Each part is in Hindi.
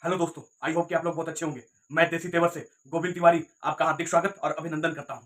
हेलो दोस्तों, आई होप कि आप लोग बहुत अच्छे होंगे। मैं देसी तेवर से गोविंद तिवारी आपका हार्दिक स्वागत और अभिनंदन करता हूं।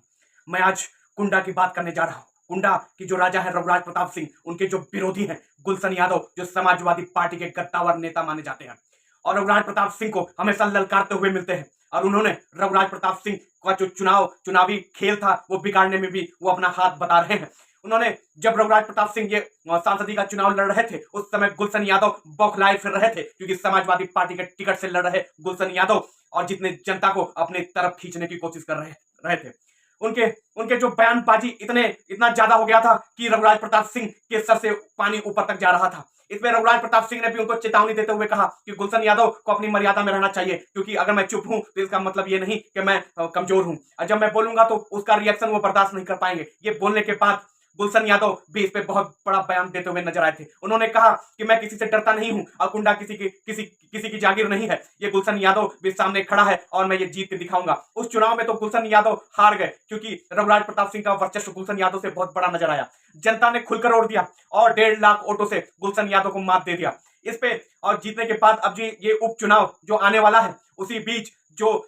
मैं आज कुंडा की बात करने जा रहा हूं। कुंडा की जो राजा है रघुराज प्रताप सिंह, उनके जो विरोधी हैं गुलशन यादव, जो समाजवादी पार्टी के गद्दावर नेता माने जाते हैं और रघुराज प्रताप सिंह को हमेशा ललकारते हुए मिलते हैं। और उन्होंने रघुराज प्रताप सिंह का जो चुनावी खेल था वो बिगाड़ने में भी वो अपना हाथ बता रहे हैं। उन्होंने जब रघुराज प्रताप सिंह ये सांसदीय का चुनाव लड़ रहे थे, उस समय गुलशन यादव बौखलाए फिर रहे थे, क्योंकि समाजवादी पार्टी के टिकट से लड़ रहे गुलशन यादव और जितने जनता को अपनी तरफ खींचने की कोशिश कर रहे थे। उनके उनके जो बयानबाजी इतना ज्यादा हो गया था कि रघुराज प्रताप सिंह के सर से पानी ऊपर तक जा रहा था। इसमें रघुराज प्रताप सिंह ने भी उनको चेतावनी देते हुए कहा कि गुलशन यादव को अपनी मर्यादा में रहना चाहिए, क्योंकि अगर मैं चुप हूं तो इसका मतलब ये नहीं कि मैं कमजोर हूं, और जब मैं बोलूंगा तो उसका रिएक्शन वो बर्दाश्त नहीं कर पाएंगे। ये बोलने के बाद गुलशन यादव भी इस पे बहुत बड़ा बयान देते हुए नजर आए थे। उन्होंने कहा कि मैं किसी से डरता नहीं हूं और कुंडा किसी की जागीर नहीं है। ये गुलशन यादव भी सामने खड़ा है और मैं ये जीत के दिखाऊंगा। उस चुनाव में तो गुलशन यादव हार गए, क्योंकि रघुराज प्रताप सिंह का वर्चस्व गुलशन यादव से बहुत बड़ा नजर आया। जनता ने खुलकर वोट दिया और 1.5 लाख वोटों से गुलशन यादव को मात दे दिया। इस पे और जीतने के बाद अब ये उपचुनाव जो आने वाला है, उसी बीच जो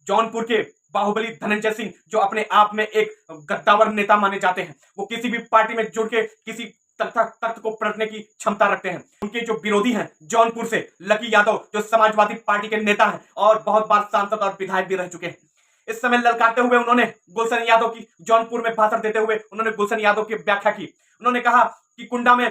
जौनपुर के बाहुबली धनंजय सिंह, जो अपने आप में एक गद्दावर नेता माने जाते हैं, वो किसी भी पार्टी में जुड़ के किसी तख्त को पलटने की क्षमता रखते हैं। उनके जो विरोधी हैं जौनपुर से लकी यादव, जो समाजवादी पार्टी के नेता हैं और बहुत बार सांसद और विधायक भी रह चुके हैं, इस समय ललकारते हुए उन्होंने गुलशन यादव की जौनपुर में भाषण देते हुए उन्होंने गुलशन यादव की व्याख्या की। उन्होंने कहा कि कुंडा में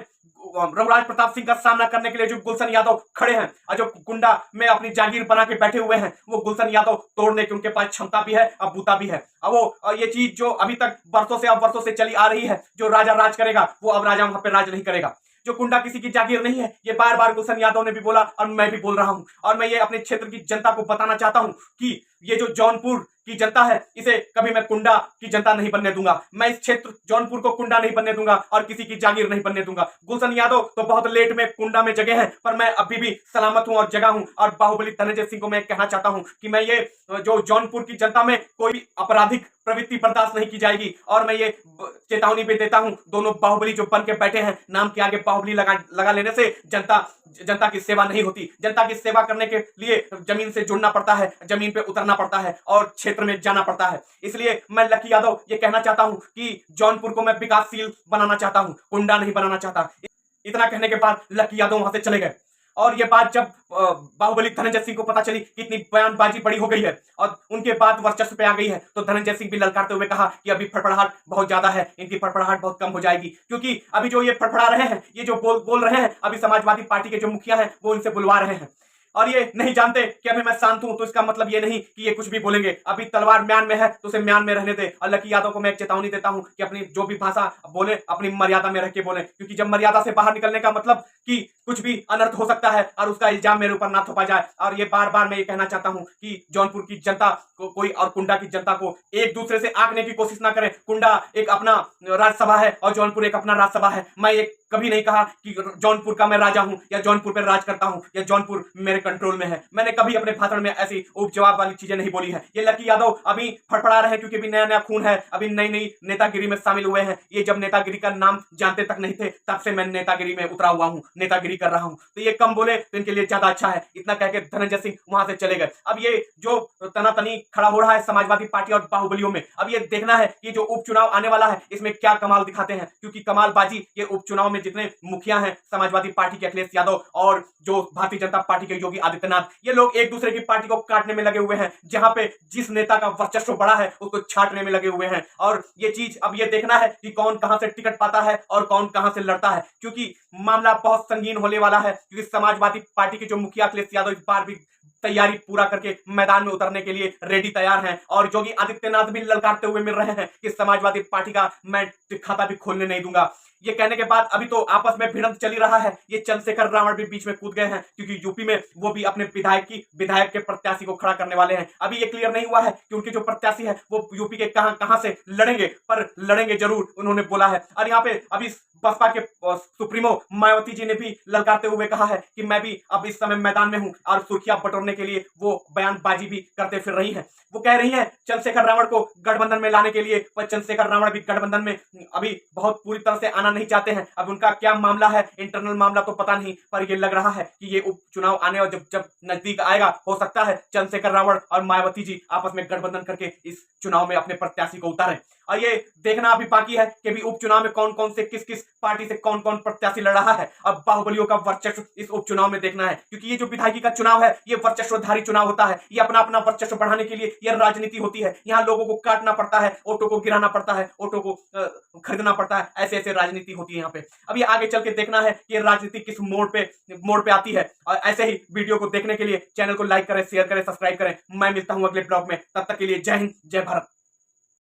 रघुराज प्रताप सिंह का सामना करने के लिए जो गुलशन यादव खड़े हैं और जो कुंडा में अपनी जागीर बना के बैठे हुए हैं, वो गुलशन यादव तोड़ने की उनके पास क्षमता भी है और बूता भी है। अब वो ये चीज जो अभी तक वर्षों से चली आ रही है, जो राजा राज करेगा वो अब राजा वहां पे राज नहीं करेगा। जो कुंडा किसी की जागीर नहीं है, ये बार बार गुलशन यादव ने भी बोला और मैं भी बोल रहा हूं। और मैं ये अपने क्षेत्र की जनता को बताना चाहता हूं कि ये जो जौनपुर की जनता है, इसे कभी मैं कुंडा की जनता नहीं बनने दूंगा। मैं इस क्षेत्र जौनपुर को कुंडा नहीं बनने दूंगा और किसी की जागीर नहीं बनने दूंगा। गुलशन यादव तो बहुत लेट में कुंडा में जगह हैं, पर मैं अभी भी सलामत हूं और जगह हूं। और बाहुबली धनंजय सिंह को मैं कहना चाहता हूं कि मैं ये जो जौनपुर की जनता में कोई आपराधिक प्रवृत्ति बर्दाश्त नहीं की जाएगी। और मैं ये चेतावनी भी देता हूं, दोनों बाहुबली जो बन के बैठे हैं, नाम के आगे बाहुबली लगा लेने से जनता की सेवा नहीं होती। जनता की सेवा करने के लिए जमीन से जुड़ना पड़ता है, जमीन पे उतरना पड़ता है और क्षेत्र में जाना पड़ता है। इसलिए मैं लकी यादव ये कहना चाहता हूं कि जौनपुर को मैं विकासशील बनाना चाहता हूं, कुंडा नहीं बनाना चाहता। इतना कहने के बाद लकी यादव वहां से चले गए। और ये बात जब बाहुबली धनंजय सिंह को पता चली कि इतनी बयानबाजी बड़ी हो गई है और उनके बाद वर्चस्व पे आ गई है, तो धनंजय सिंह भी ललकारते हुए कहा कि अभी फड़फड़ाहट बहुत ज्यादा है, इनकी फड़फड़ाहट बहुत कम हो जाएगी। क्योंकि अभी जो ये फड़फड़ा रहे हैं, ये जो बोल रहे हैं, अभी समाजवादी पार्टी के जो मुखिया हैं वो इनसे बुलवा रहे हैं। और ये नहीं जानते कि अभी मैं शांत हूं, तो इसका मतलब ये नहीं कि ये कुछ भी बोलेंगे। अभी तलवार म्यान में है तो उसे म्यान में रहने दे। और लकी यादव को मैं एक चेतावनी देता हूं कि अपनी जो भी भाषा बोले अपनी मर्यादा में रह के बोले, क्योंकि जब मर्यादा से बाहर निकलने का मतलब कि कुछ भी अनर्थ हो सकता है और उसका इल्जाम मेरे ऊपर ना थोपा जाए। और ये बार बार मैं ये कहना चाहता हूं कि जौनपुर की जनता को कोई और कुंडा की जनता को एक दूसरे से आंकने की कोशिश ना करें। कुंडा एक अपना राज्यसभा है और जौनपुर एक अपना राज्यसभा है। मैं ये कभी नहीं कहा कि जौनपुर का मैं राजा हूं या जौनपुर पर राज करता हूं या जौनपुर मेरे कंट्रोल में है। मैंने कभी अपने भाषण में ऐसी उपजवाब वाली चीजें नहीं बोली है। ये लकी यादव अभी फड़फड़ा रहे हैं, क्योंकि अभी नया नया खून है, अभी नई नई नेतागिरी में शामिल हुए हैं। ये जब नेतागिरी का नाम जानते तक नहीं थे, तब से मैं नेतागिरी में उतरा हुआ हूं, नेतागिरी कर रहा हूं। तो ये कम बोले तो इनके लिए ज्यादा अच्छा है। इतना कह के धनंजय सिंह वहां से चले गए। अब ये जो तनातनी खड़ा हो रहा है समाजवादी पार्टी और बाहुबलियों में, अब ये देखना है कि जो उपचुनाव आने वाला है इसमें क्या कमाल दिखाते हैं। क्योंकि कमालबाजी ये उपचुनाव में जितने मुखिया हैं समाजवादी पार्टी के अखिलेश यादव और जो भारतीय जनता पार्टी के योगी आदित्यनाथ, ये लोग एक दूसरे की पार्टी को काटने में लगे हुए हैं। जहां पे जिस नेता का वर्चस्व बड़ा है उसको छाटने में लगे हुए हैं। और ये चीज अब ये देखना है कि कौन कहां से टिकट पाता है और कौन कहां से लड़ता है, क्योंकि मामला बहुत संगीन होने वाला है। क्योंकि समाजवादी पार्टी के जो मुखिया अखिलेश यादव इस बार भी तैयारी पूरा करके मैदान में उतरने के लिए रेडी तैयार हैं। और योगी आदित्यनाथ भी ललकारते हुए मिल रहे हैं कि समाजवादी पार्टी का मैं खाता भी खोलने नहीं दूंगा। ये कहने के बाद अभी तो आपस में भिड़ंत चली रहा है। ये चंद्रशेखर रावण भी बीच में कूद गए हैं, क्योंकि यूपी में वो भी अपने विधायक के प्रत्याशी को खड़ा करने वाले हैं। अभी ये क्लियर नहीं हुआ है कि उनके जो प्रत्याशी है वो यूपी के कहां कहां से लड़ेंगे, पर लड़ेंगे जरूर, उन्होंने बोला है। और यहाँ पे अभी बसपा के सुप्रीमो मायावती जी ने भी ललकारते हुए कहा है कि मैं भी अब इस समय मैदान में हूं और सुर्खियां बटोरने के लिए वो बयानबाजी भी करते फिर रही हैं। वो कह रही हैं चंद्रशेखर रावण को गठबंधन में लाने के लिए, पर चंद्रशेखर रावण भी गठबंधन में अभी बहुत पूरी तरह से आना नहीं चाहते हैं। अब उनका क्या मामला है, इंटरनल मामला तो पता नहीं, पर ये लग रहा है कि ये उपचुनाव आने और जब जब नजदीक आएगा, हो सकता है चंद्रशेखर रावण और मायावती जी आपस में गठबंधन करके इस चुनाव में अपने प्रत्याशी को उतारें। और ये देखना अभी बाकी है कि भी उपचुनाव में कौन कौन से किस किस पार्टी से कौन कौन प्रत्याशी लड़ रहा है। अब बाहुबलियों का वर्चस्व इस उपचुनाव में देखना है, क्योंकि ये जो विधायकी का चुनाव है ये वर्चस्वधारी चुनाव होता है। ये अपना अपना वर्चस्व बढ़ाने के लिए यह राजनीति होती है। यहाँ लोगों को काटना पड़ता है, ऑटो को गिराना पड़ता है, ऑटो को खरीदना पड़ता है, ऐसे ऐसे राजनीति होती है यहाँ पे। अब ये आगे चल के देखना है कि राजनीति किस मोड़ पे आती है। और ऐसे ही वीडियो को देखने के लिए चैनल को लाइक करें, शेयर करें, सब्सक्राइब करें। मैं मिलता हूं अगले ब्लॉग में, तब तक के लिए जय हिंद, जय भारत।